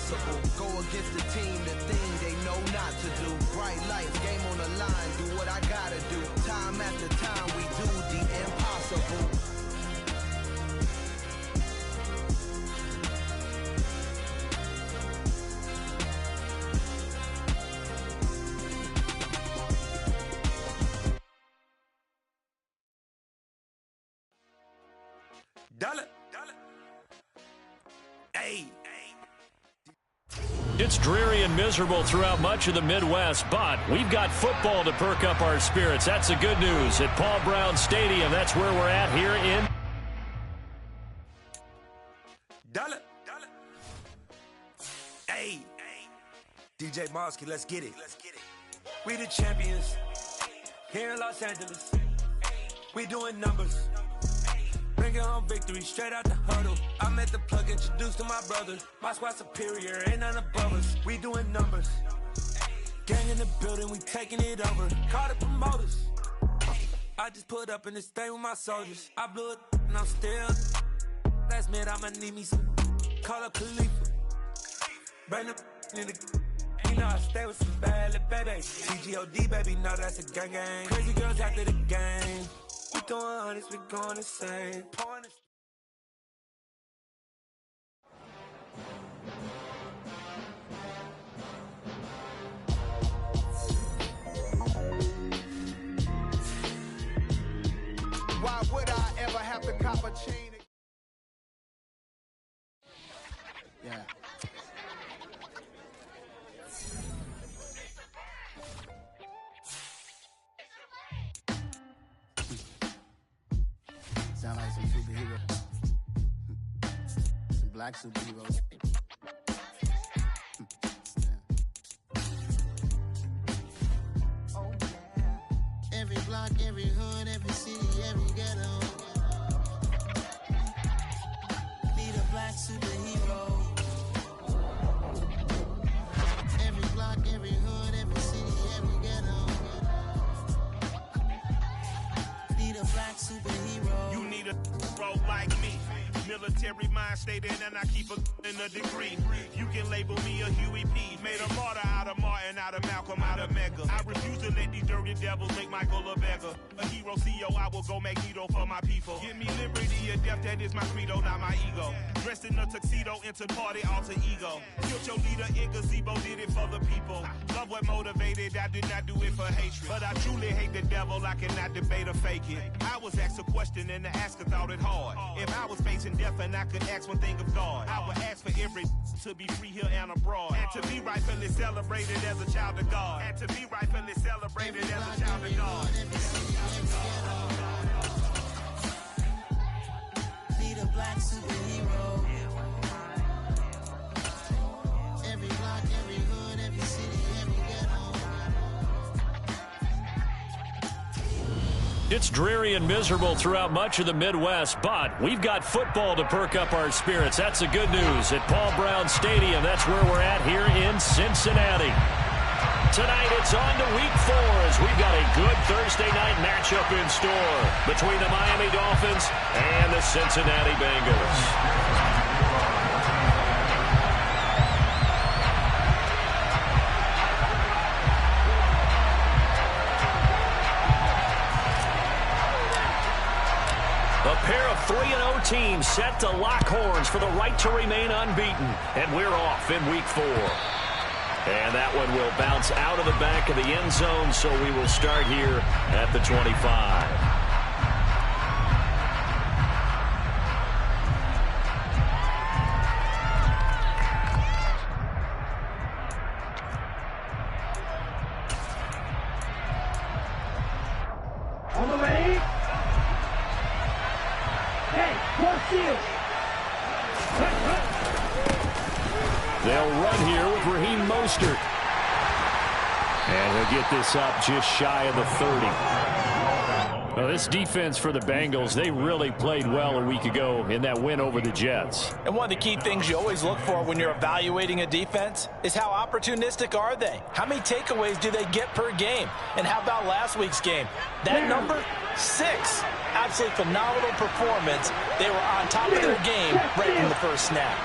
impossible. Go against the team, the thing they know not to do. Bright lights, game on the line, do what I gotta do. Time after time, we do the impossible. Dollar. Hey. It's dreary and miserable throughout much of the Midwest, but we've got football to perk up our spirits. That's the good news at Paul Brown Stadium. That's where we're at here in Dollar. Hey. DJ Mosky, let's get it. We the champions here in Los Angeles. We doing numbers. Bringing home victory straight out the huddle. I met the plug, introduced to my brother. My squad superior, ain't none above us. We doing numbers. Gang in the building, we taking it over. Call the promoters. I just put up in this thing with my soldiers. I blew it and I'm still. Last minute, I'ma need me some. Call up Khalifa. Bring the in the. You know I stay with some bad little baby. CGOD, baby, know that's a gang gang. Crazy girls after the game. We doing honest, we going insane. Why would I ever have to cop a chain? Yeah. Sound like some superheroes. Some black superheroes. Oh, yeah. Every block, every hood, every city, every ghetto. Need a black superhero. Every block, every hood, every city, every ghetto. Need a black superhero. You need a bro like me. Military mind stated, and I keep in a degree. You can label me a Huey P. Made a martyr out of Martin, out of Malcolm, out of Mega. I refuse to let these dirty devils make Michael a beggar. A hero CEO, I will go Magneto for my people. Give me liberty or death, that is my credo, not my ego. Dressed in a tuxedo, into party, alter ego. Killed your leader in gazebo, did it for the people. Love what motivated, I did not do it for hatred. But I truly hate the devil, I cannot debate or fake it. I was asked a question and the asker thought it hard. If I was facing death and I could ask one thing of God, I would ask for every to be free here and abroad, and to be rightfully celebrated as a child of God, and to be rightfully celebrated as a child of God. Need a black superhero. Every block, every hood, every city, every ghetto. It's dreary and miserable throughout much of the Midwest, but we've got football to perk up our spirits. That's the good news at Paul Brown Stadium. That's where we're at here in Cincinnati. Tonight it's on to Week 4 as we've got a good Thursday night matchup in store between the Miami Dolphins and the Cincinnati Bengals. A pair of 3-0 teams set to lock horns for the right to remain unbeaten. And we're off in Week 4. And that one will bounce out of the back of the end zone, so we will start here at the 25. On the way. They'll run here with Raheem Mostert. And he'll get this up just shy of the 30. Well, this defense for the Bengals, they really played well a week ago in that win over the Jets. And one of the key things you always look for when you're evaluating a defense is how opportunistic are they? How many takeaways do they get per game? And how about last week's game? That number, 6. Absolutely phenomenal performance. They were on top of their game right from the first snap.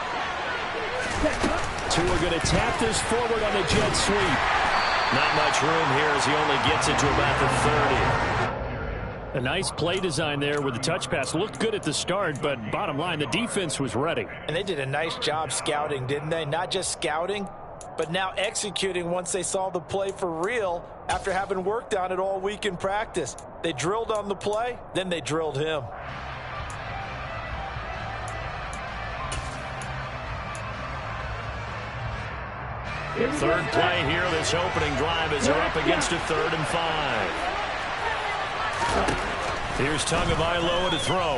Tua going to tap this forward on the jet sweep. Not much room here as he only gets it to about the 30. A nice play design there with the touch pass. Looked good at the start, but bottom line, the defense was ready. And they did a nice job scouting, didn't they? Not just scouting, but now executing once they saw the play for real after having worked on it all week in practice. They drilled on the play, then they drilled him. Third play here, this opening drive as they're up against a 3rd and 5. Here's Tagovailoa to throw.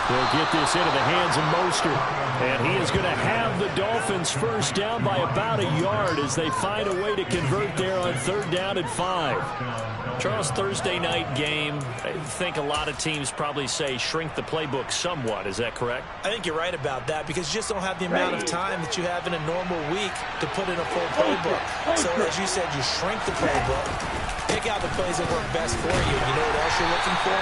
They'll get this into the hands of Mostert. And he is going to have the Dolphins first down by about a yard as they find a way to convert there on 3rd down and 5. Charles, Thursday night game, I think a lot of teams probably say shrink the playbook somewhat. Is that correct? I think you're right about that because you just don't have the amount of time that you have in a normal week to put in a full playbook. So as you said, you shrink the playbook, pick out the plays that work best for you. You know what else you're looking for?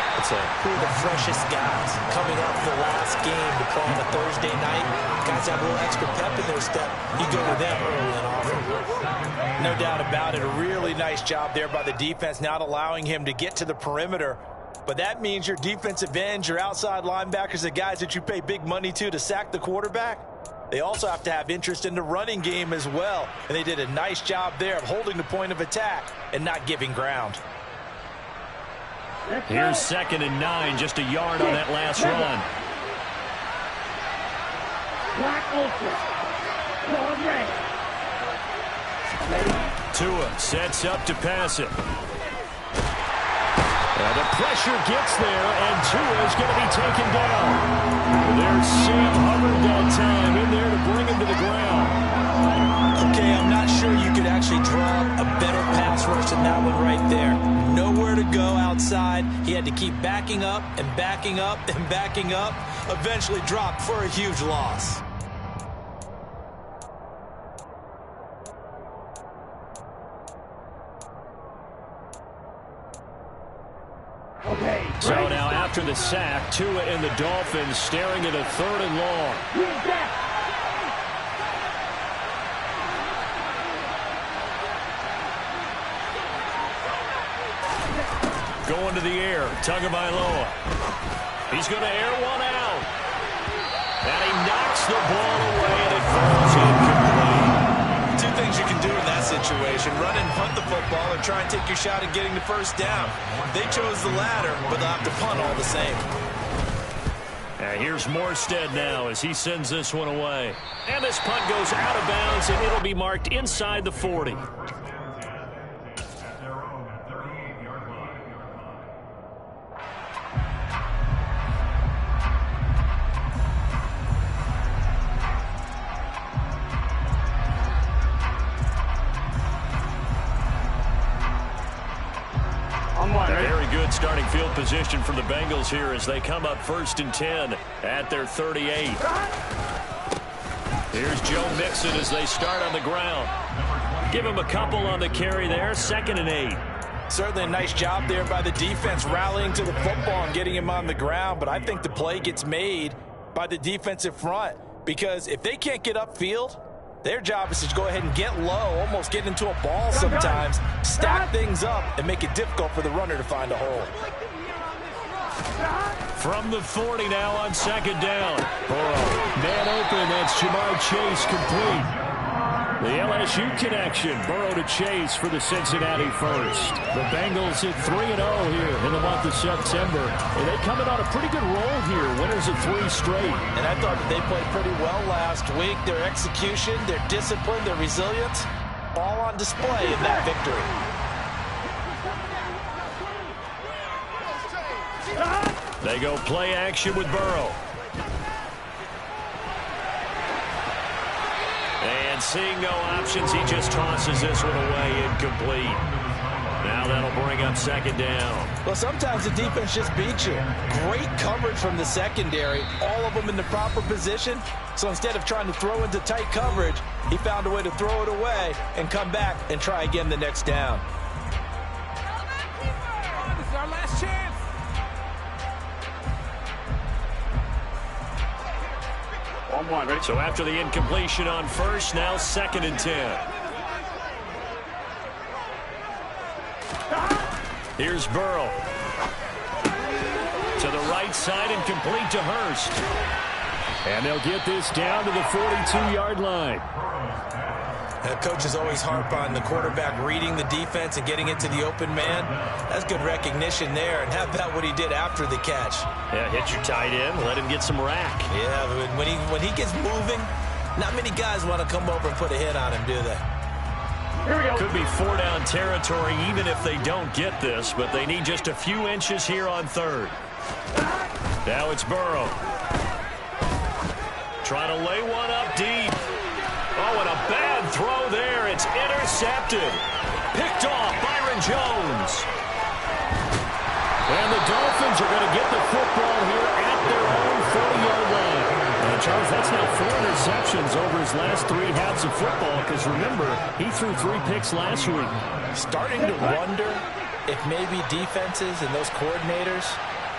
Who are the freshest guys coming off the last game to play on a Thursday night? Guys have a little extra pep in their step. You go to them early and often. No doubt about it. A really nice job there by the defense, not allowing him to get to the perimeter. But that means your defensive ends, your outside linebackers, the guys that you pay big money to sack the quarterback, they also have to have interest in the running game as well. And they did a nice job there of holding the point of attack and not giving ground. Here's 2nd and 9, just a yard on that last run. Tua sets up to pass it. And the pressure gets there, and Tua is going to be taken down. There's Sam Hubbard that time in there to bring him to the ground. Okay, I'm not sure you could actually draw a better pass rush than that one right there. Nowhere to go outside. He had to keep backing up and backing up and backing up. Eventually dropped for a huge loss. So now after the sack, Tua and the Dolphins staring at a 3rd and long. Going to the air, Tagovailoa. He's going to air one out. And he knocks the ball away and it falls incomplete. Two things you can do in that situation: run and punt the football, or try and take your shot at getting the first down. They chose the latter, but they'll have to punt all the same. And here's Morstead now as he sends this one away. And this punt goes out of bounds, and it'll be marked inside the 40. Very good starting field position for the Bengals here as they come up 1st and 10 at their 38. Here's Joe Mixon as they start on the ground. Give him a couple on the carry there, 2nd and 8. Certainly a nice job there by the defense rallying to the football and getting him on the ground, but I think the play gets made by the defensive front because if they can't get upfield, their job is to go ahead and get low, almost get into a ball sometimes, stack things up, and make it difficult for the runner to find a hole. From the 40 now on 2nd down. Burrow, man open, that's Jamar Chase complete. The LSU connection, Burrow to Chase for the Cincinnati first. The Bengals hit 3-0 here in the month of September. And they come in on a pretty good roll here, winners of 3 straight. And I thought that they played pretty well last week. Their execution, their discipline, their resilience, all on display in that victory. They go play action with Burrow. And seeing no options, he just tosses this one away, incomplete. Now that'll bring up 2nd down. Well, sometimes the defense just beats you. Great coverage from the secondary, all of them in the proper position. So instead of trying to throw into tight coverage, he found a way to throw it away and come back and try again the next down. This is our last chance. So after the incompletion on first, now 2nd and 10. Here's Burrow. To the right side and complete to Hurst. And they'll get this down to the 42-yard line. Coach is always harp on the quarterback reading the defense and getting it to the open man. That's good recognition there. And how about what he did after the catch? Yeah, hit your tight end, let him get some rack. Yeah, but when he gets moving, not many guys want to come over and put a hit on him, do they? Could be 4-down territory even if they don't get this, but they need just a few inches here on 3rd. Now it's Burrow. Trying to lay one up deep. Oh, and a bad throw there. It's intercepted. Picked off Byron Jones. And the Dolphins are going to get the football here at their own 40-yard line. Charles, that's now 4 interceptions over his last 3 halves of football, because remember, he threw 3 picks last week. Starting to wonder if maybe defenses and those coordinators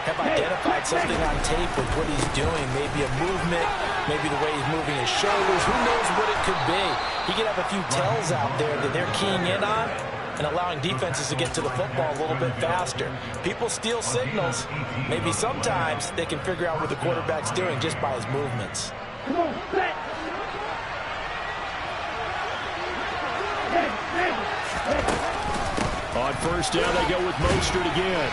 have identified something on tape with what he's doing. Maybe a movement, maybe the way he's moving his shoulders. Who knows what it could be? He could have a few tells out there that they're keying in on and allowing defenses to get to the football a little bit faster. People steal signals. Maybe sometimes they can figure out what the quarterback's doing just by his movements. On first down, they go with Mostert again.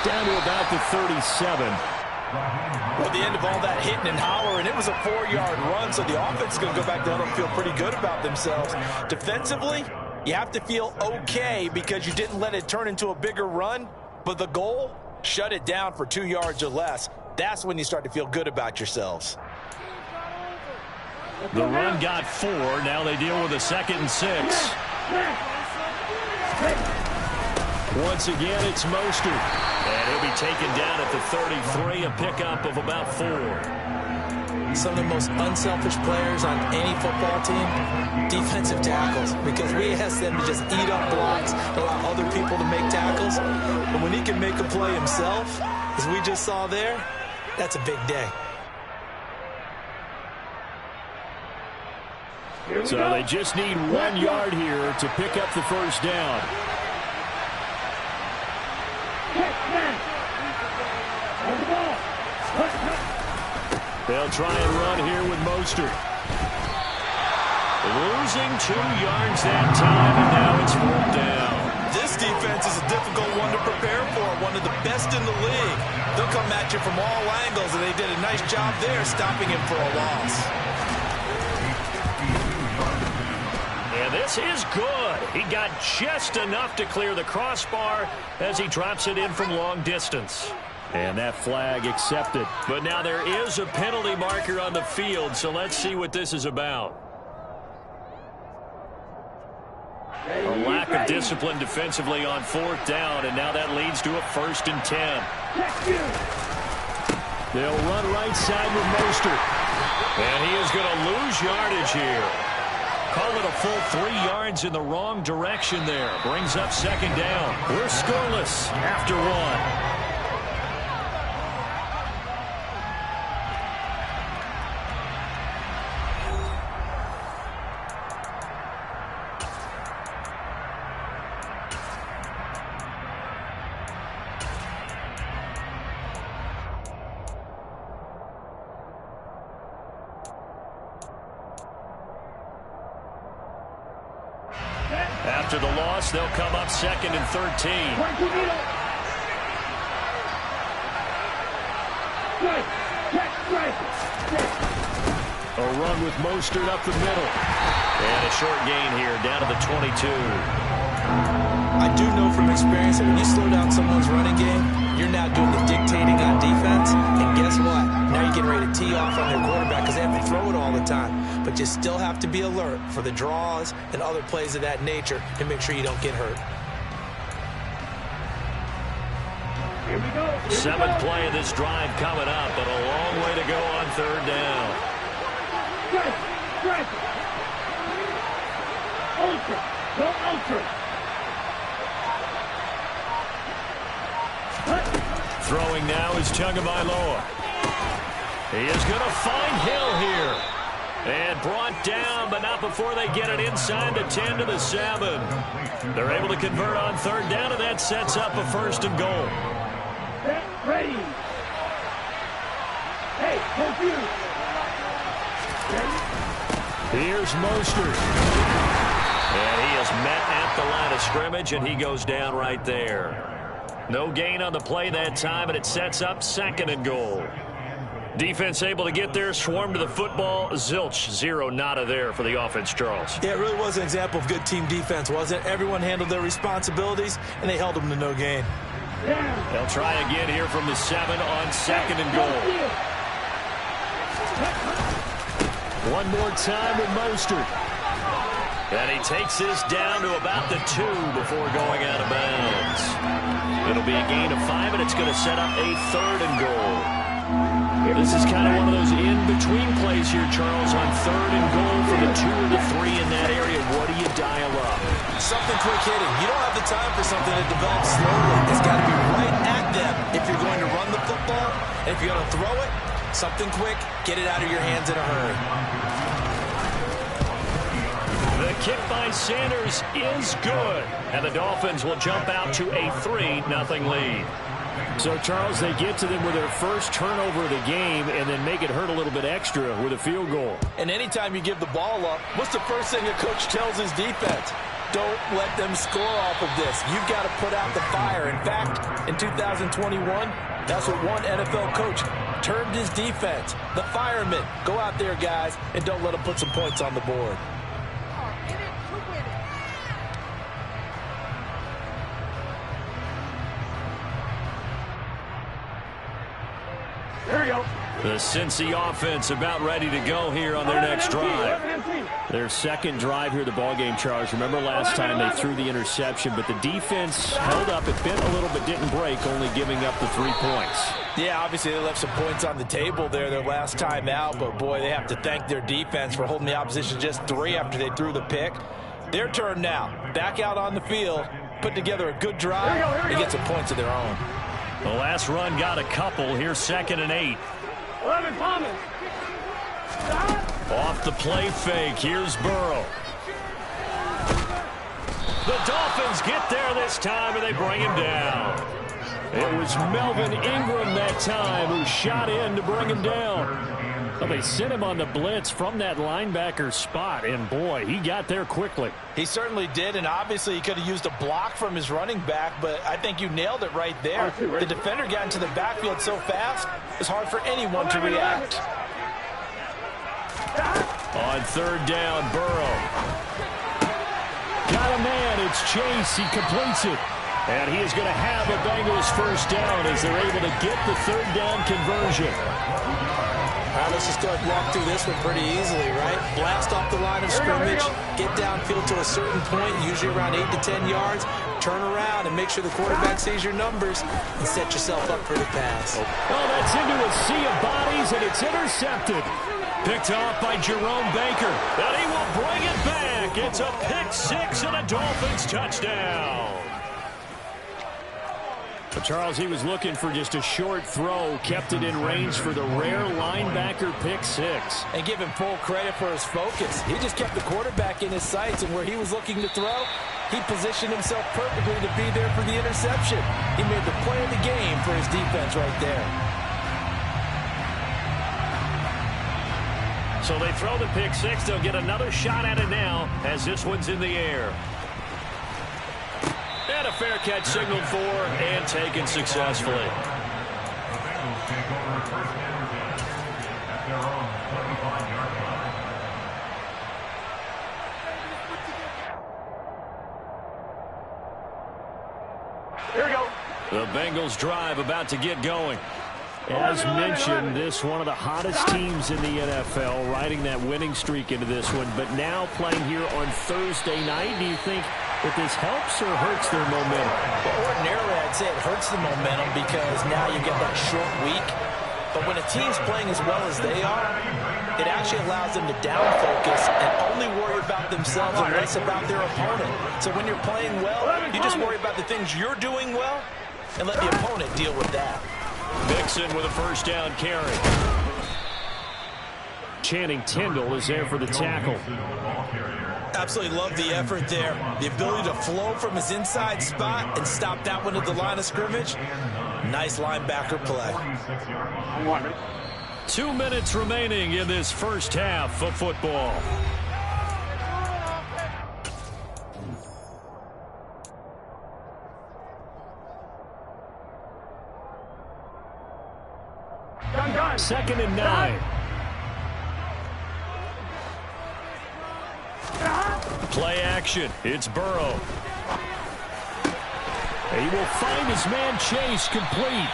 Down to about the 37. Well, at the end of all that hitting and hollering, it was a 4-yard run, so the offense is going to go back down and feel pretty good about themselves. Defensively, you have to feel okay because you didn't let it turn into a bigger run, but the goal, shut it down for 2 yards or less. That's when you start to feel good about yourselves. The run got 4. Now they deal with a 2nd and 6. Once again, it's Mostert. And he'll be taken down at the 33, a pickup of about 4. Some of the most unselfish players on any football team, defensive tackles, because we ask them to just eat up blocks, allow other people to make tackles. But when he can make a play himself, as we just saw there, that's a big day. So they just need 1 yard here to pick up the first down. They'll try and run here with Mostert. Losing 2 yards that time, and now it's 4th down. This defense is a difficult one to prepare for, one of the best in the league. They'll come at you from all angles, and they did a nice job there stopping him for a loss. And this is good. He got just enough to clear the crossbar as he drops it in from long distance. And that flag accepted. But now there is a penalty marker on the field, so let's see what this is about. A lack of discipline defensively on 4th down, and now that leads to a 1st and 10. They'll run right side with Mostert. And he is going to lose yardage here. Call it a full 3 yards in the wrong direction there. Brings up 2nd down. We're scoreless after 1. After the loss, they'll come up 2nd and 13. A run with Mostert up the middle. And a short gain here down to the 22. I do know from experience that when you slow down someone's running game, you're now doing the dictating on defense. And guess what? Now you're getting ready to tee off on their quarterback because they have to throw it all the time. But you still have to be alert for the draws and other plays of that nature to make sure you don't get hurt. 7th play of this drive coming up, but a long way to go on 3rd down. Throwing now is Tagovailoa. He is going to find Hill here. And brought down, but not before they get it inside the 10 to the 7. They're able to convert on third down, and that sets up a 1st and goal. Get ready. Hey, confused. Here's Mostert. And he is met at the line of scrimmage, and he goes down right there. No gain on the play that time, and it sets up 2nd and goal. Defense able to get there, swarm to the football. Zilch, 0 nada there for the offense, Charles. Yeah, it really was an example of good team defense, wasn't it? Everyone handled their responsibilities, and they held them to no gain. They'll try again here from the 7 on 2nd and goal. One more time with Mostert. And he takes this down to about the 2 before going out of bounds. It'll be a gain of 5, and it's going to set up a 3rd and goal. This is kind of one of those in-between plays here, Charles, on 3rd and goal for the 2 or the 3 in that area. What do you dial up? Something quick hitting. You don't have the time for something that develops slowly. It's got to be right at them if you're going to run the football. And if you're going to throw it, something quick, get it out of your hands in a hurry. The kick by Sanders is good. And the Dolphins will jump out to a 3-0 lead. So, Charles, they get to them with their first turnover of the game and then make it hurt a little bit extra with a field goal. And anytime you give the ball up, what's the first thing a coach tells his defense? Don't let them score off of this. You've got to put out the fire. In fact, in 2021, that's what one NFL coach termed his defense. The firemen. Go out there, guys, and don't let them put some points on the board. Here we go. The Cincy offense about ready to go here on their next drive. Their second drive here of the ballgame, Charles. Remember last time they threw the interception, but the defense held up. It bent a little but didn't break, only giving up the 3 points. Yeah, obviously they left some points on the table there their last time out, but boy, they have to thank their defense for holding the opposition just 3 after they threw the pick. Their turn now. Back out on the field, put together a good drive, and get some points of their own. The last run got a couple. Here's 2nd and 8. 11 Thomas. Off the play fake. Here's Burrow. The Dolphins get there this time, and they bring him down. It was Melvin Ingram that time who shot in to bring him down. Well, they sent him on the blitz from that linebacker spot, and boy, he got there quickly. He certainly did, and obviously he could have used a block from his running back, but I think you nailed it right there. The defender got into the backfield so fast, it's hard for anyone to react. On 3rd down, Burrow. Got a man, it's Chase, he completes it. And he is going to have a Bengals 1st down as they're able to get the 3rd down conversion. All right, let's just go ahead and walk through this one pretty easily, right? Blast off the line of scrimmage, get downfield to a certain point, usually around 8 to 10 yards, turn around and make sure the quarterback sees your numbers and set yourself up for the pass. Oh, that's into a sea of bodies, and it's intercepted. Picked off by Jerome Baker, and he will bring it back. It's a pick 6 and a Dolphins touchdown. But Charles, he was looking for just a short throw, kept it in range for the rare linebacker pick 6. And give him full credit for his focus. He just kept the quarterback in his sights, and where he was looking to throw, he positioned himself perfectly to be there for the interception. He made the play of the game for his defense right there. So they throw the pick 6. They'll get another shot at it now as this one's in the air. And a fair catch signaled for and taken successfully. Here we go. The Bengals drive about to get going. As mentioned, this one of the hottest teams in the NFL, riding that winning streak into this one, but now playing here on Thursday night. Do you think that this helps or hurts their momentum? Well, ordinarily, I'd say it hurts the momentum because now you get that short week. But when a team's playing as well as they are, it actually allows them to down focus and only worry about themselves and less about their opponent. So when you're playing well, you just worry about the things you're doing well and let the opponent deal with that. Mixon with a 1st down carry. Channing Tindall is there for the tackle. Absolutely love the effort there. The ability to flow from his inside spot and stop that one at the line of scrimmage. Nice linebacker play. 2 minutes remaining in this first half of football. Second and 9. Play action. It's Burrow. He will find his man Chase complete.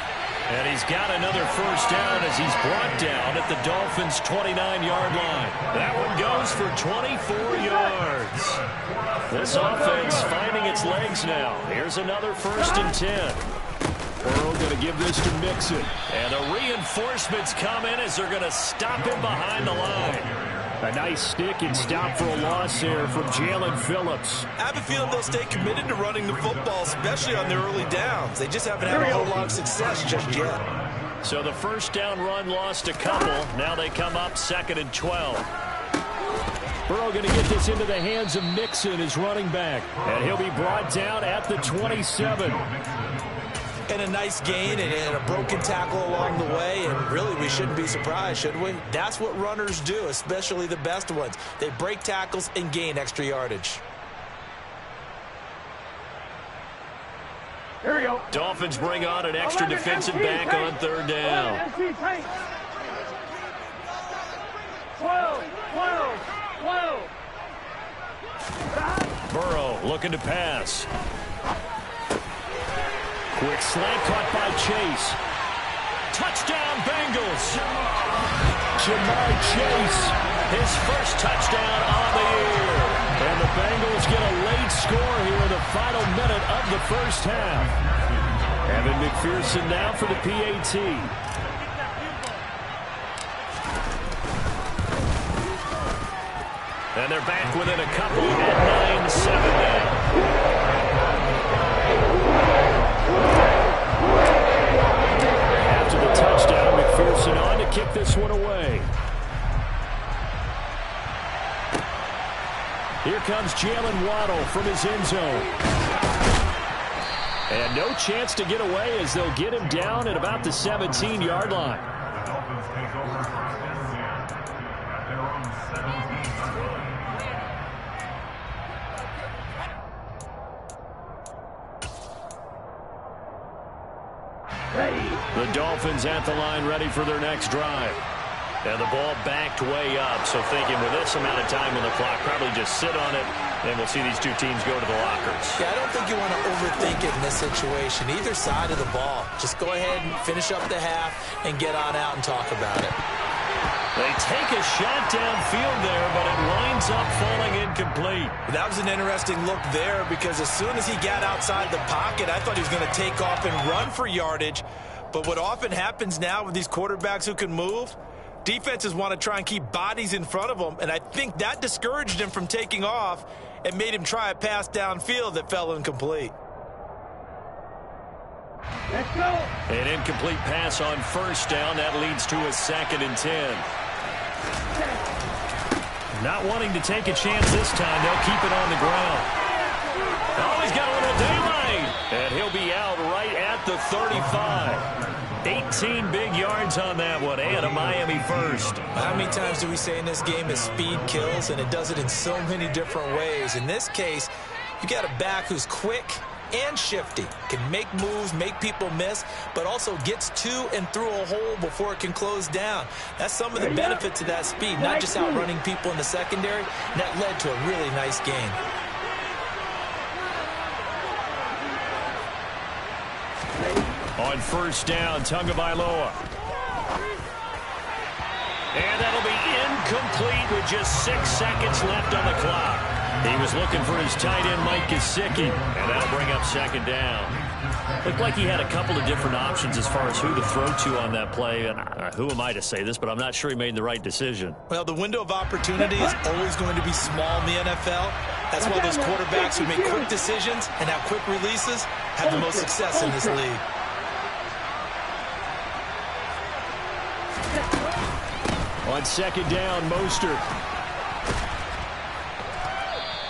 And he's got another first down as he's brought down at the Dolphins' 29-yard line. That one goes for 24 yards. This offense finding its legs now. Here's another 1st and 10. Burrow going to give this to Mixon. And the reinforcements come in as they're going to stop him behind the line. A nice stick and stop for a loss there from Jalen Phillips. I have a feeling they'll stay committed to running the football, especially on their early downs. They just haven't had a whole lot of success just yet. So the first down run lost a couple. Now they come up 2nd and 12. Burrow going to get this into the hands of Mixon, his running back. And he'll be brought down at the 27. And a nice gain and a broken tackle along the way. And really, we shouldn't be surprised, should we? That's what runners do, especially the best ones. They break tackles and gain extra yardage. Here we go. Dolphins bring on an extra defensive back on 3rd down. 12. Burrow looking to pass. Quick slant caught by Chase. Touchdown, Bengals. Jamar Chase, his first touchdown on the year. And the Bengals get a late score here in the final minute of the first half. Evan McPherson now for the PAT. And they're back within a couple at 9-7 now. After the touchdown, McPherson on to kick this one away. Here comes Jalen Waddle from his end zone. And no chance to get away as they'll get him down at about the 17-yard line. The Dolphins at the line ready for their next drive. And the ball backed way up, so thinking with this amount of time on the clock, probably just sit on it, and we'll see these two teams go to the lockers. Yeah, I don't think you want to overthink it in this situation, either side of the ball. Just go ahead and finish up the half and get on out and talk about it. They take a shot downfield there, but it winds up falling incomplete. That was an interesting look there because as soon as he got outside the pocket, I thought he was going to take off and run for yardage. But what often happens now with these quarterbacks who can move, defenses want to try and keep bodies in front of them, and I think that discouraged him from taking off and made him try a pass downfield that fell incomplete. Let's go. An incomplete pass on first down. That leads to a 2nd and 10. Not wanting to take a chance this time. They'll keep it on the ground. Oh, he's got a little daylight. And he'll be out right at the 35. 18 big yards on that one, and a Miami first. How many times do we say in this game is speed kills, and it does it in so many different ways. In this case, you got a back who's quick and shifty, can make moves, make people miss, but also gets to and through a hole before it can close down. That's some of the benefits of that speed, not just outrunning people in the secondary, and that led to a really nice game. On first down, Tagovailoa. And that'll be incomplete with just 6 seconds left on the clock. He was looking for his tight end, Mike Gesicki, and that'll bring up 2nd down. Looked like he had a couple of different options as far as who to throw to on that play. And who am I to say this, but I'm not sure he made the right decision. Well, the window of opportunity is always going to be small in the NFL. That's why those quarterbacks who make quick decisions and have quick releases have the most success in this league. On second down, Mostert.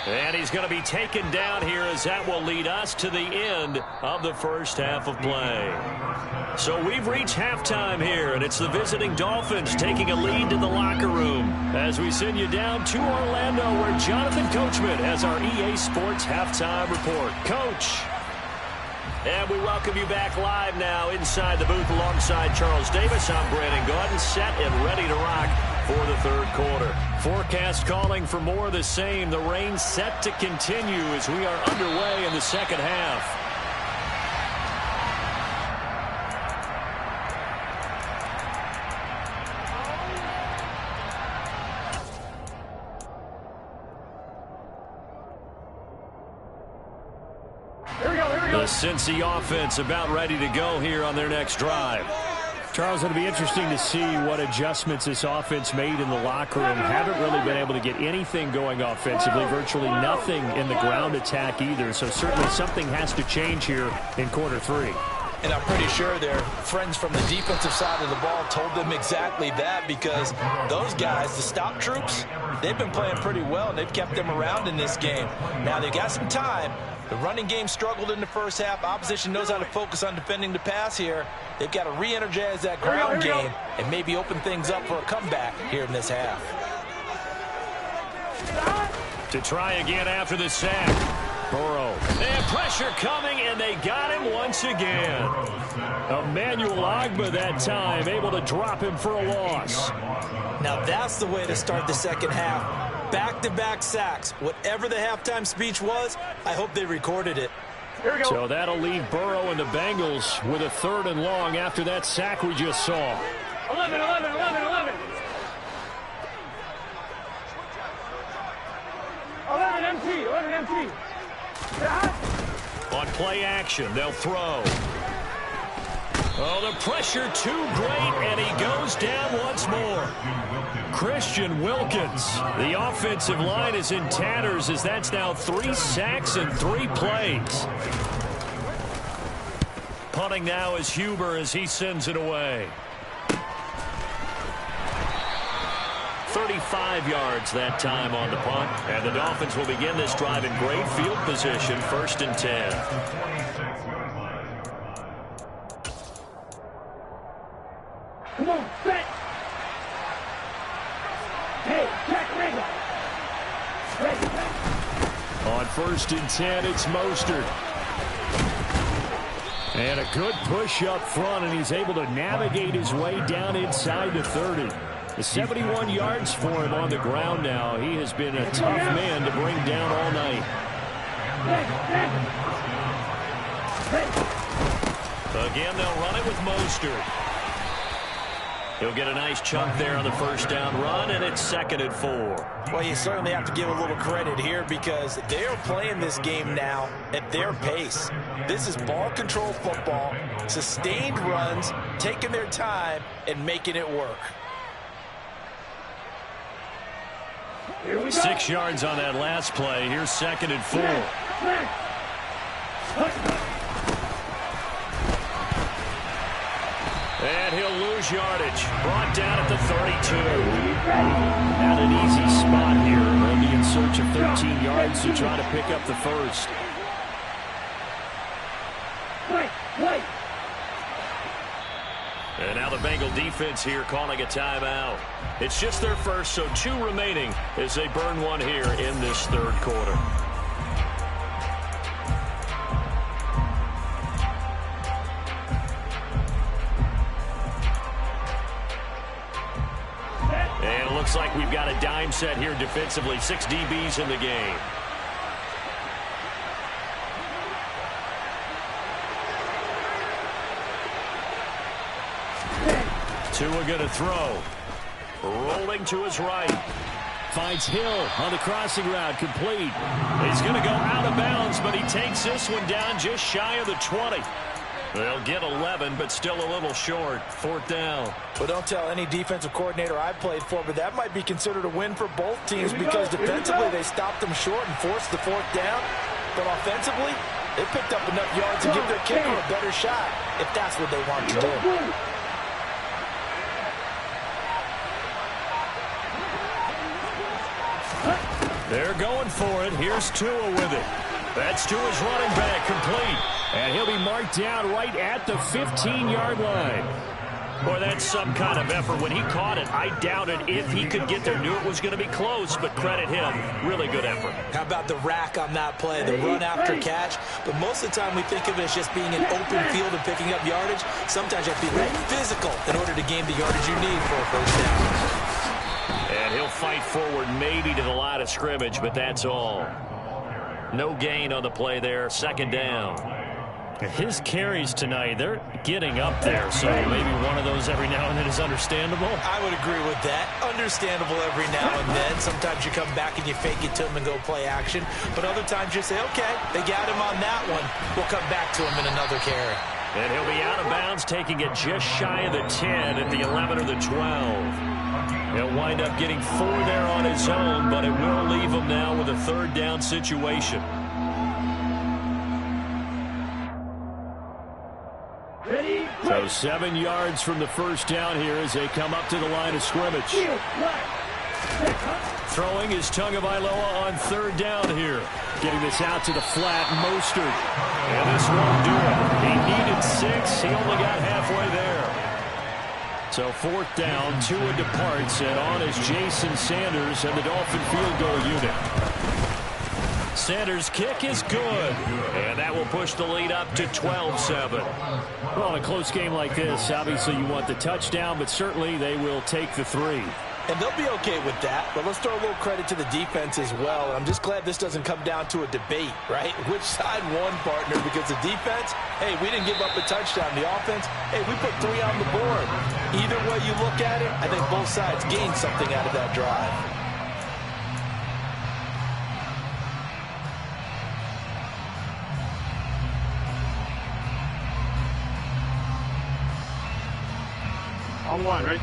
And he's going to be taken down here as that will lead us to the end of the first half of play. So we've reached halftime here, and it's the visiting Dolphins taking a lead to the locker room as we send you down to Orlando where Jonathan Coachman has our EA Sports halftime report. Coach. And we welcome you back live now inside the booth alongside Charles Davis. I'm Brandon Gaudin, set and ready to rock for the third quarter. Forecast calling for more of the same. The rain set to continue as we are underway in the second half. The Cincy offense about ready to go here on their next drive. Charles, it'll be interesting to see what adjustments this offense made in the locker room. Haven't really been able to get anything going offensively, virtually nothing in the ground attack either. So certainly something has to change here in quarter three. And I'm pretty sure their friends from the defensive side of the ball told them exactly that, because those guys, the stop troops, they've been playing pretty well, and they've kept them around in this game. Now, they've got some time. The running game struggled in the first half. Opposition knows how to focus on defending the pass here. They've got to re-energize that ground game and maybe open things up for a comeback here in this half. To try again after the sack. Burrow. And pressure coming, and they got him once again. Emmanuel Ogbah that time, able to drop him for a loss. Now that's the way to start the second half. Back-to-back sacks. Whatever the halftime speech was, I hope they recorded it. Here we go. So that'll leave Burrow and the Bengals with a third and long after that sack we just saw. 11. 11 MT. On play action, they'll throw. Oh, the pressure too great, and he goes down once more. Christian Wilkins. The offensive line is in tatters as that's now 3 sacks and 3 plays. Punting now is Huber as he sends it away. 35 yards that time on the punt. And the Dolphins will begin this drive in great field position, 1st and 10. Come on, set. Hey, Jack Ringo. On 1st and 10, it's Mostert. And a good push up front, and he's able to navigate his way down inside the 30. 71 yards for him on the ground now. He has been a tough man to bring down all night. Again, they'll run it with Mostert. He'll get a nice chunk there on the first down run, and it's 2nd and 4. Well, you certainly have to give a little credit here because they're playing this game now at their pace. This is ball control football, sustained runs, taking their time, and making it work. 6 yards on that last play. Here's 2nd and 4. And he'll lose yardage. Brought down at the 32. Not an easy spot here. They'll be in search of 13 yards to try to pick up the first. And now the Bengal defense here calling a timeout. It's just their first, so 2 remaining as they burn one here in this third quarter. And it looks like we've got a dime set here defensively. 6 DBs in the game. Tua going to throw. Rolling to his right. Finds Hill on the crossing route. Complete. He's going to go out of bounds, but he takes this one down just shy of the 20. They'll get 11, but still a little short. 4th down. Well, don't tell any defensive coordinator I played for, but that might be considered a win for both teams because defensively they stopped them short and forced the 4th down. But offensively, they picked up enough yards to give their kicker a better shot if that's what they want to do. They're going for it. Here's Tua with it. That's Tua's running back, complete. And he'll be marked down right at the 15-yard line. Boy, that's some kind of effort. When he caught it, I doubted if he could get there. Knew it was going to be close, but credit him. Really good effort. How about the rack on that play, the run after catch? But most of the time we think of it as just being an open field and picking up yardage. Sometimes you have to be very physical in order to gain the yardage you need for a first down. And he'll fight forward maybe to the line of scrimmage, but that's all. No gain on the play there. Second down. His carries tonight, they're getting up there, so maybe one of those every now and then is understandable. I would agree with that. Understandable every now and then. Sometimes you come back and you fake it to him and go play action. But other times you say, okay, they got him on that one. We'll come back to him in another carry. And he'll be out of bounds, taking it just shy of the 10 at the 11 or the 12. He'll wind up getting 4 there on his own, but it will leave him now with a third down situation. So 7 yards from the first down here as they come up to the line of scrimmage. Throwing is Tagovailoa on third down here. Getting this out to the flat, Mostert. And this won't do it. He needed 6. He only got halfway there. So fourth down, Tua departs, and on is Jason Sanders and the Dolphin field goal unit. Sanders' kick is good, and that will push the lead up to 12-7. Well, in a close game like this, obviously you want the touchdown, but certainly they will take the 3. And they'll be okay with that, but let's throw a little credit to the defense as well. And I'm just glad this doesn't come down to a debate, right? Which side won, partner? Because the defense, hey, we didn't give up a touchdown. The offense, hey, we put 3 on the board. Either way you look at it, I think both sides gained something out of that drive.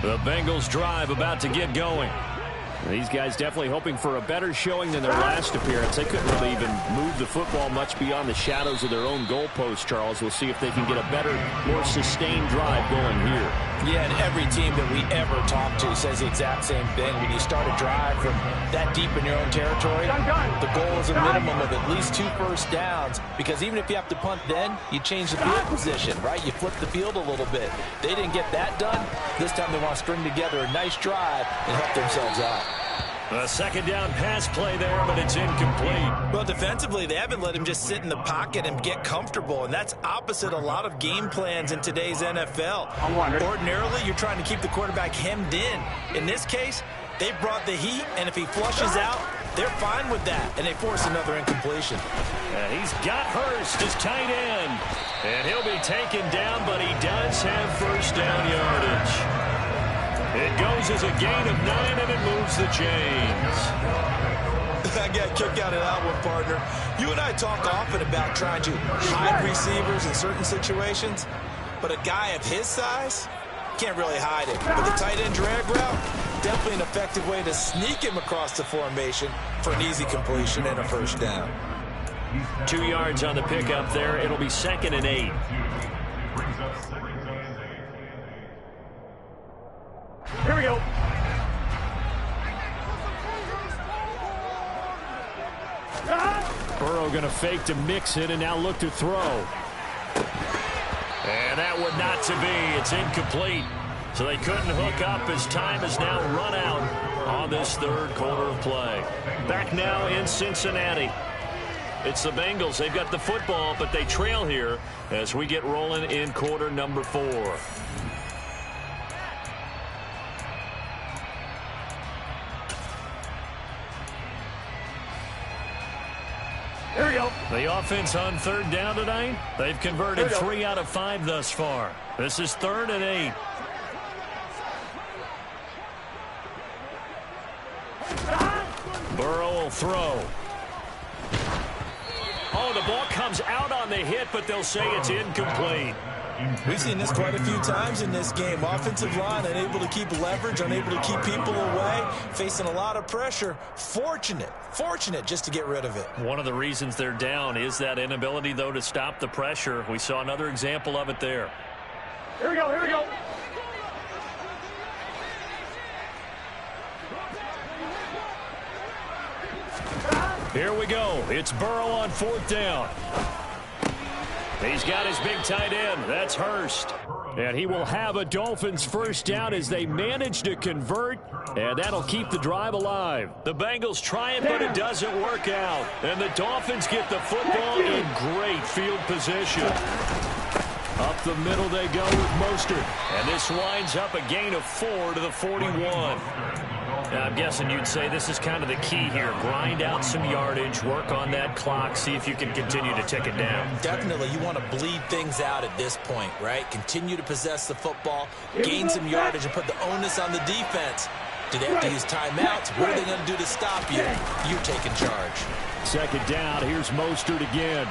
The Bengals drive about to get going. These guys definitely hoping for a better showing than their last appearance. They couldn't really even move the football much beyond the shadows of their own goalpost, Charles. We'll see if they can get a better, more sustained drive going here. Yeah, and every team that we ever talk to says the exact same thing. When you start a drive from that deep in your own territory, the goal is a minimum of at least 2 first downs, because even if you have to punt then, you change the field position, right? You flip the field a little bit. They didn't get that done. This time they want to string together a nice drive and help themselves out. A second down pass play there, but it's incomplete. Well, defensively, they haven't let him just sit in the pocket and get comfortable, and that's opposite a lot of game plans in today's NFL. Ordinarily, you're trying to keep the quarterback hemmed in. In this case, they brought the heat, and if he flushes out, they're fine with that, and they force another incompletion. And he's got Hurst, his tight end. And he'll be taken down, but he does have first down yardage. It goes as a gain of 9, and it moves the chains. I got a kick out of that one, partner. You and I talk often about trying to hide receivers in certain situations, but a guy of his size can't really hide it. But the tight end drag route, definitely an effective way to sneak him across the formation for an easy completion and a first down. 2 yards on the pickup there. It'll be 2nd and 8. Here we go. Burrow going to fake to mix it and now look to throw. And that would not to be. It's incomplete. So they couldn't hook up as time has now run out on this third quarter of play. Back now in Cincinnati. It's the Bengals. They've got the football, but they trail here as we get rolling in quarter number 4. Here we go. The offense on third down tonight, they've converted 3 out of 5 thus far. This is 3rd and 8. Burrow will throw. Oh, the ball comes out on the hit, but they'll say it's incomplete. We've seen this quite a few times in this game. Offensive line unable to keep leverage, unable to keep people away, facing a lot of pressure. Fortunate just to get rid of it. One of the reasons they're down is that inability, though, to stop the pressure. We saw another example of it there. Here we go. Here we go. Here we go. It's Burrow on 4th down. He's got his big tight end. That's Hurst. And he will have a Dolphins first down as they manage to convert, and that'll keep the drive alive. The Bengals try it, but it doesn't work out. And the Dolphins get the football in great field position. Up the middle they go with Mostert. And this winds up a gain of 4 to the 41. Now, I'm guessing you'd say this is kind of the key here. Grind out some yardage, work on that clock, see if you can continue to tick it down. Definitely, you want to bleed things out at this point, right? Continue to possess the football, gain some yardage, and put the onus on the defense. Do they have to use timeouts? What are they going to do to stop you? You're taking charge. 2nd down, here's Mostert again.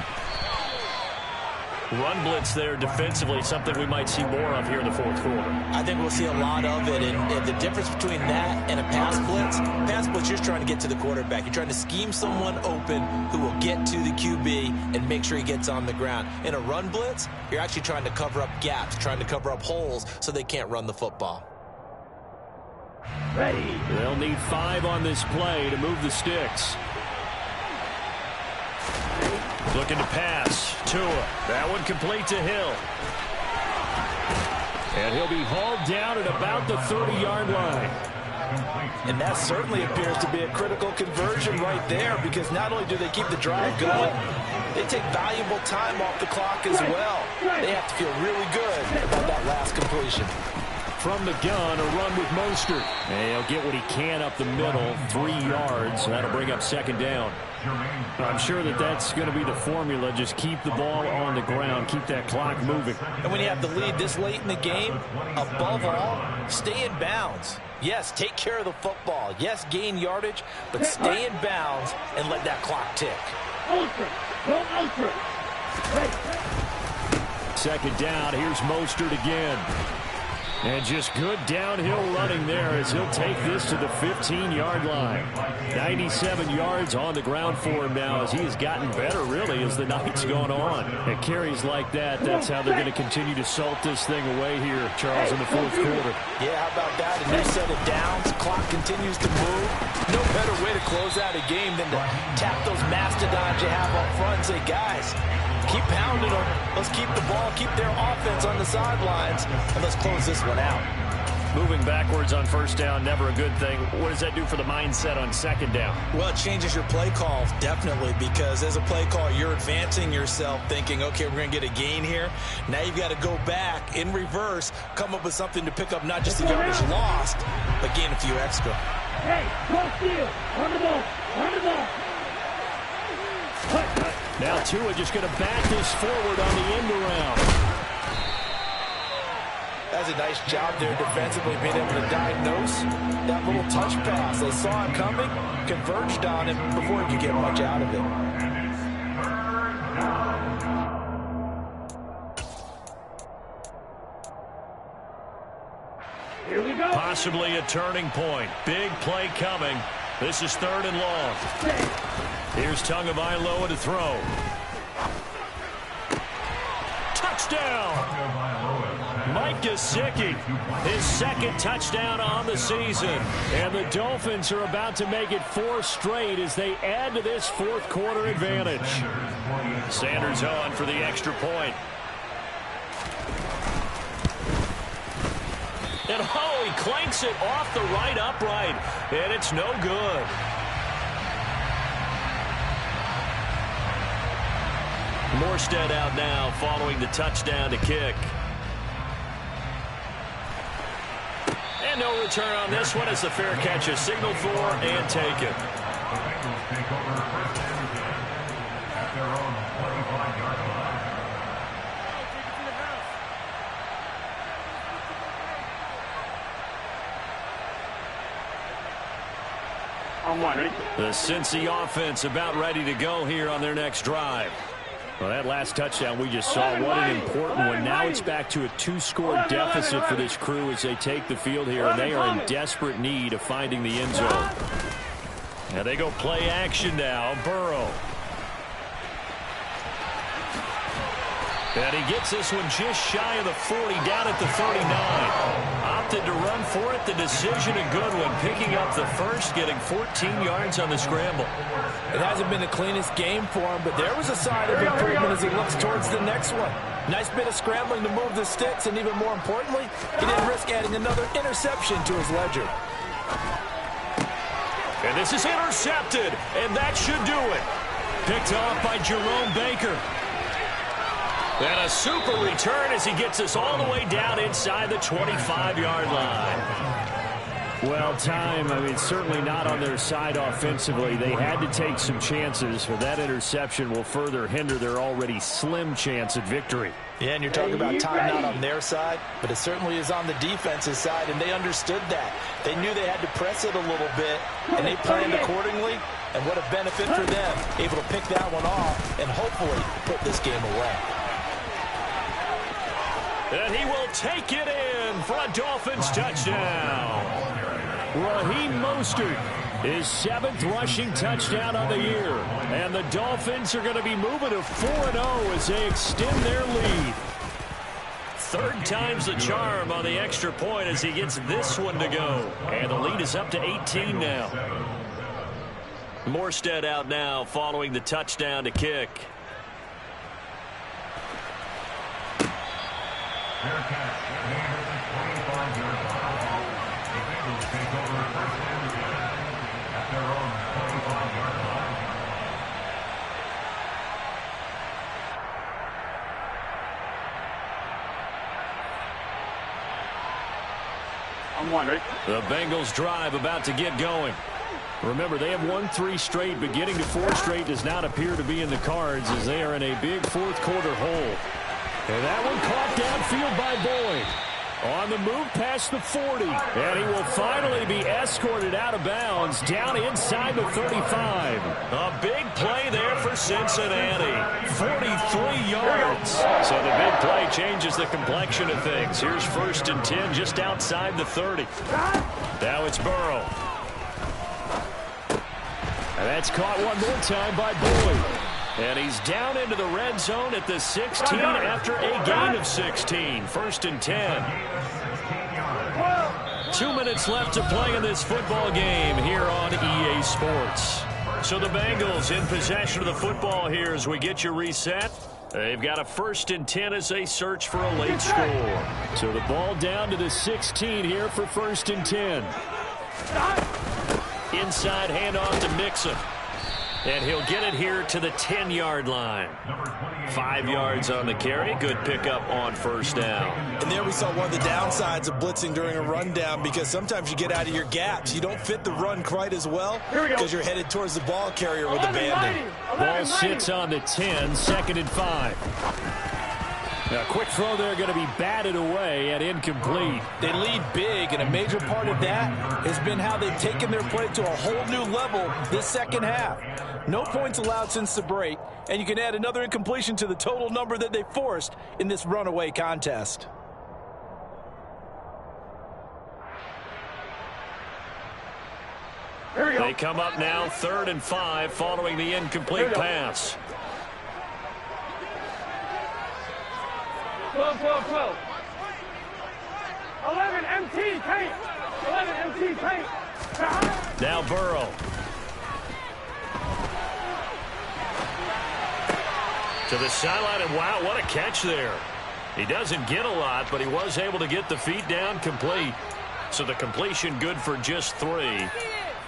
Run blitz there defensively, something we might see more of here in the 4th quarter. I think we'll see a lot of it, and the difference between that and a pass blitz, you're trying to get to the quarterback. You're trying to scheme someone open who will get to the QB and make sure he gets on the ground. In a run blitz, you're actually trying to cover up gaps, trying to cover up holes so they can't run the football. Ready. They'll need 5 on this play to move the sticks. Looking to pass. Tua. That one complete to Hill. And he'll be hauled down at about the 30-yard line. And that certainly appears to be a critical conversion right there, because not only do they keep the drive going, they take valuable time off the clock as well. They have to feel really good about that last completion. From the gun, a run with Mostert. And he'll get what he can up the middle, 3 yards. And that'll bring up 2nd down. I'm sure that's going to be the formula. Just keep the ball on the ground. Keep that clock moving. And when you have the lead this late in the game, above all, stay in bounds. Yes, take care of the football. Yes, gain yardage, but stay in bounds and let that clock tick. Ultra. Go ultra. 2nd down. Here's Mostert again. And just good downhill running there as he'll take this to the 15-yard line. 97 yards on the ground for him now as he has gotten better, really, as the night's gone on. And carries like that, that's how they're going to continue to salt this thing away here, Charles, in the 4th quarter. Yeah, how about that? A new set of downs. Clock continues to move. No better way to close out a game than to tap those mastodons you have up front and say, guys, keep pounding them. Let's keep the ball, keep their offense on the sidelines, and let's close this one out. Moving backwards on 1st down, never a good thing. What does that do for the mindset on 2nd down? Well, it changes your play call, definitely, because as a play call, you're advancing yourself thinking, okay, we're going to get a gain here. Now you've got to go back in reverse, come up with something to pick up not just the yardage lost, but gain a few extra. Hey, go steal. On the ball. On the ball. Now Tua just going to back this forward on the end around. That's a nice job there defensively, being able to diagnose that little touch pass. They saw it coming, converged on him before he could get much out of it. Here we go. Possibly a turning point. Big play coming. This is 3rd and long. Here's Tagovailoa to throw. Touchdown! Mike Gesicki, his 2nd touchdown on the season. And the Dolphins are about to make it 4 straight as they add to this 4th quarter advantage. Sanders on for the extra point. And he clanks it off the right upright. And it's no good. Morstead out now following the touchdown to kick. And no return on this one as the fair catch is signaled for and taken. The Cincy offense about ready to go here on their next drive. Well, that last touchdown we just saw, what an important one. Now it's back to a 2-score deficit for this crew as they take the field here, and they are in desperate need of finding the end zone. Now they go play action now. Burrow. And he gets this one just shy of the 40, down at the 39. opted to run for it. The decision a good one. Picking up the first, getting 14 yards on the scramble. It hasn't been the cleanest game for him, but there was a sign of improvement as he looks towards the next one. Nice bit of scrambling to move the sticks, and even more importantly, he didn't risk adding another interception to his ledger. And this is intercepted, and that should do it. Picked off by Jerome Baker. And a super return as he gets us all the way down inside the 25-yard line. Well, time, certainly not on their side offensively. They had to take some chances, for that interception will further hinder their already slim chance at victory. Yeah, and you're talking about time not on their side, but it certainly is on the defense's side, and they understood that. They knew they had to press it a little bit, and they planned accordingly, and what a benefit for them, able to pick that one off and hopefully put this game away. And he will take it in for a Dolphins touchdown. Raheem Mostert, his 7th rushing touchdown on the year. And the Dolphins are going to be moving to 4-0 as they extend their lead. Third time's the charm on the extra point as he gets this one to go. And the lead is up to 18 now. Morstead out now following the touchdown to kick. The Bengals drive about to get going. Remember, they have won 3 straight, but getting to 4 straight does not appear to be in the cards as they are in a big fourth quarter hole. And that one caught downfield by Boyd. On the move past the 40. And he will finally be escorted out of bounds down inside the 35. A big play there for Cincinnati. 43 yards. So the big play changes the complexion of things. Here's 1st and 10 just outside the 30. Now it's Burrow. And that's caught one more time by Boyd. And he's down into the red zone at the 16 after a gain of 16. 1st and 10. 2 minutes left to play in this football game here on EA Sports. So the Bengals in possession of the football here as we get you reset. They've got a 1st and 10 as they search for a late score. So the ball down to the 16 here for 1st and 10. Inside handoff to Mixon. And he'll get it here to the 10-yard line. 5 yards on the carry. Good pickup on 1st down. And there we saw one of the downsides of blitzing during a rundown, because sometimes you get out of your gaps. You don't fit the run quite as well because you're headed towards the ball carrier with abandon. Ball sits on the 10, 2nd and 5. Now, a quick throw there going to be batted away and incomplete. They lead big, and a major part of that has been how they've taken their play to a whole new level this second half. No points allowed since the break, and you can add another incompletion to the total number that they forced in this runaway contest. They come up now 3rd and 5 following the incomplete pass. 12. 11 MT paint. 11 MT paint. Now Burrow. To the sideline, and wow, what a catch there. He doesn't get a lot, but he was able to get the feet down complete. So the completion good for just 3.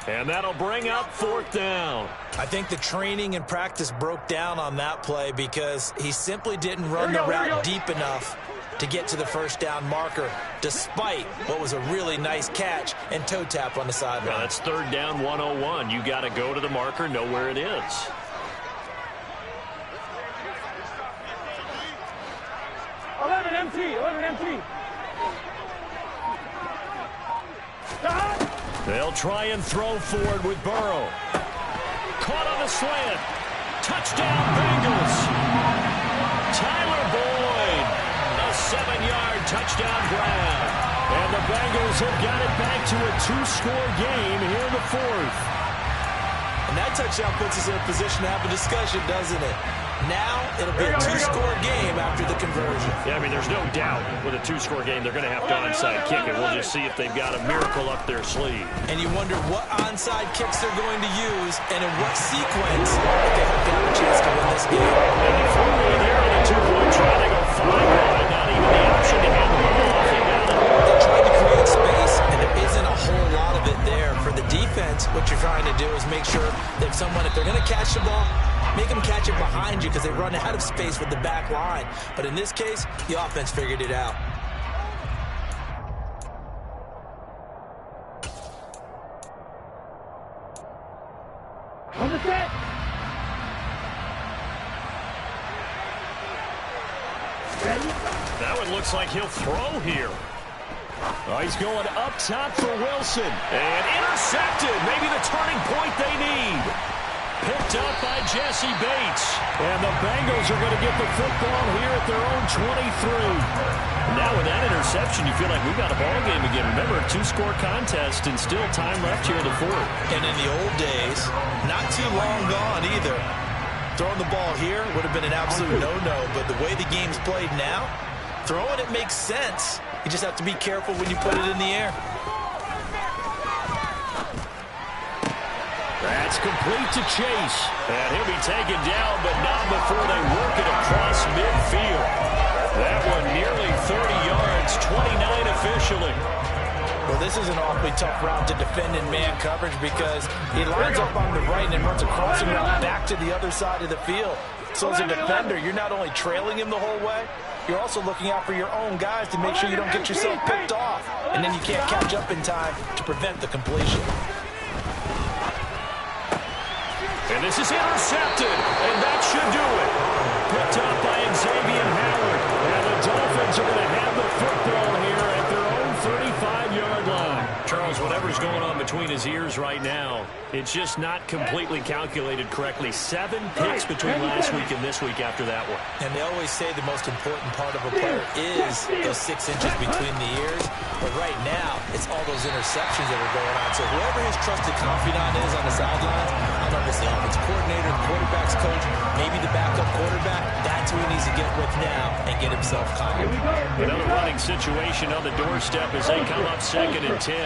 And that'll bring up 4th down. I think the training and practice broke down on that play because he simply didn't run the route deep enough to get to the 1st down marker, despite what was a really nice catch and toe tap on the sideline. Well, that's 3rd down 101. You got to go to the marker, know where it is. Eleven MT. They'll try and throw forward with Burrow. Caught on the slant. Touchdown, Bengals. Tyler Boyd. A 7-yard touchdown grab. And the Bengals have got it back to a 2-score game here in the 4th. And that touchdown puts us in a position to have a discussion, doesn't it? Now it'll be a two-score game after the conversion. Yeah, I mean, there's no doubt with a two-score game they're going to have to onside kick it. We'll just see if they've got a miracle up their sleeve. And you wonder what onside kicks they're going to use and in what sequence if they hope to have a chance to win this game. And before we were there on a two-point try, they go 5 wide. Not even the option to hand the ball off. They got it. They tried to create space, and there isn't a whole lot of it there. For the defense, what you're trying to do is make sure that if they're going to catch the ball, make them catch it behind you because they run out of space with the back line. But in this case, the offense figured it out. On the set. Ready? That one looks like he'll throw here. Oh, he's going up top for Wilson. And intercepted. Maybe the turning point they need. Picked up by Jesse Bates. And the Bengals are going to get the football here at their own 23. Now with that interception, you feel like we've got a ball game again. Remember, two-score contest and still time left here in the fourth. And in the old days, not too long gone either. Throwing the ball here would have been an absolute no-no, but the way the game's played now, throwing it makes sense. You just have to be careful when you put it in the air. That's complete to Chase. And he'll be taken down, but not before they work it across midfield. That one nearly 30 yards, 29 officially. Well, this is an awfully tough route to defend in man coverage because he lines up on the right and then runs a crossing route back to the other side of the field. So as a defender, you're not only trailing him the whole way, you're also looking out for your own guys to make sure you don't get yourself picked off. And then you can't catch up in time to prevent the completion. And this is intercepted, and that should do it. Picked up by Xavier Howard. And the Dolphins are going to have the football here at their own 35-yard line. Charles, whatever's going on between his ears right now, it's just not completely calculated correctly. 7 picks between last week and this week after that one. And they always say the most important part of a player is those 6 inches between the ears. But right now, it's all those interceptions that are going on. So whoever his trusted confidant is on the sidelines, I don't know if it's the offensive coordinator, the quarterback's coach, maybe the backup quarterback, that's who he needs to get with now and get himself calm. Another running situation on the doorstep as they come up 2nd and 10.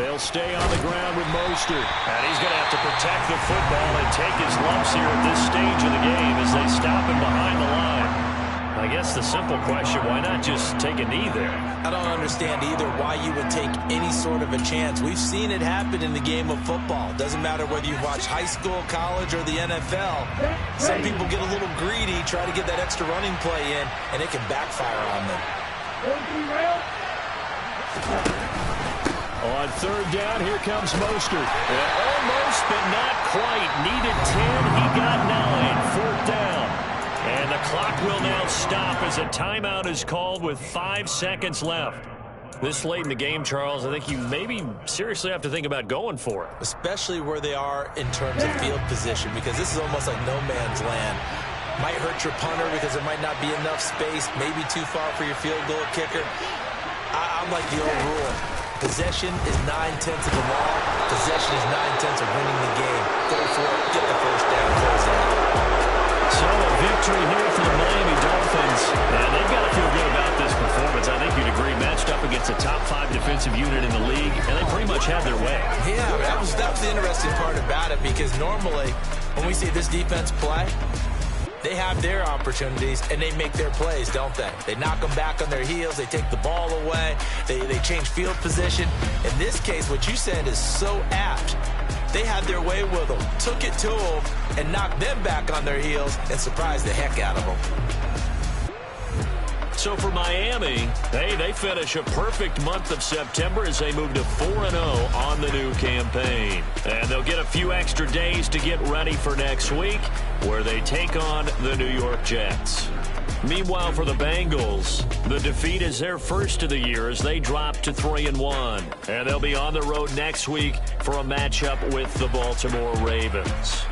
They'll stay on the ground with Mostert. And he's going to have to protect the football and take his lumps here at this stage of the game as they stop him behind the line. I guess the simple question, why not just take a knee there? I don't understand either why you would take any sort of a chance. We've seen it happen in the game of football. Doesn't matter whether you watch high school, college, or the NFL. Some people get a little greedy, try to get that extra running play in, and it can backfire on them. On 3rd down, here comes Mostert. Almost, but not quite. Needed 10, he got 9. 4th down. And the clock will now stop as a timeout is called with 5 seconds left. This late in the game, Charles, I think you maybe seriously have to think about going for it. Especially where they are in terms of field position, because this is almost like no man's land. Might hurt your punter because there might not be enough space, maybe too far for your field goal kicker. I'm like the old rule. Possession is 9/10 of the law. Possession is 9/10 of winning the game. Go for it. Get the first down. Close it out. So a victory here for the Miami Dolphins. And they've got to feel good about this performance. I think you'd agree. Matched up against a top 5 defensive unit in the league, and they pretty much had their way. Yeah, that was the interesting part about it, because normally when we see this defense play, they have their opportunities, and they make their plays, don't they? They knock them back on their heels. They take the ball away. They change field position. In this case, what you said is so apt. They had their way with them, took it to them, and knocked them back on their heels and surprised the heck out of them. So for Miami, they finish a perfect month of September as they move to 4-0 on the new campaign. And they'll get a few extra days to get ready for next week, where they take on the New York Jets. Meanwhile, for the Bengals, the defeat is their first of the year as they drop to 3-1. And they'll be on the road next week for a matchup with the Baltimore Ravens.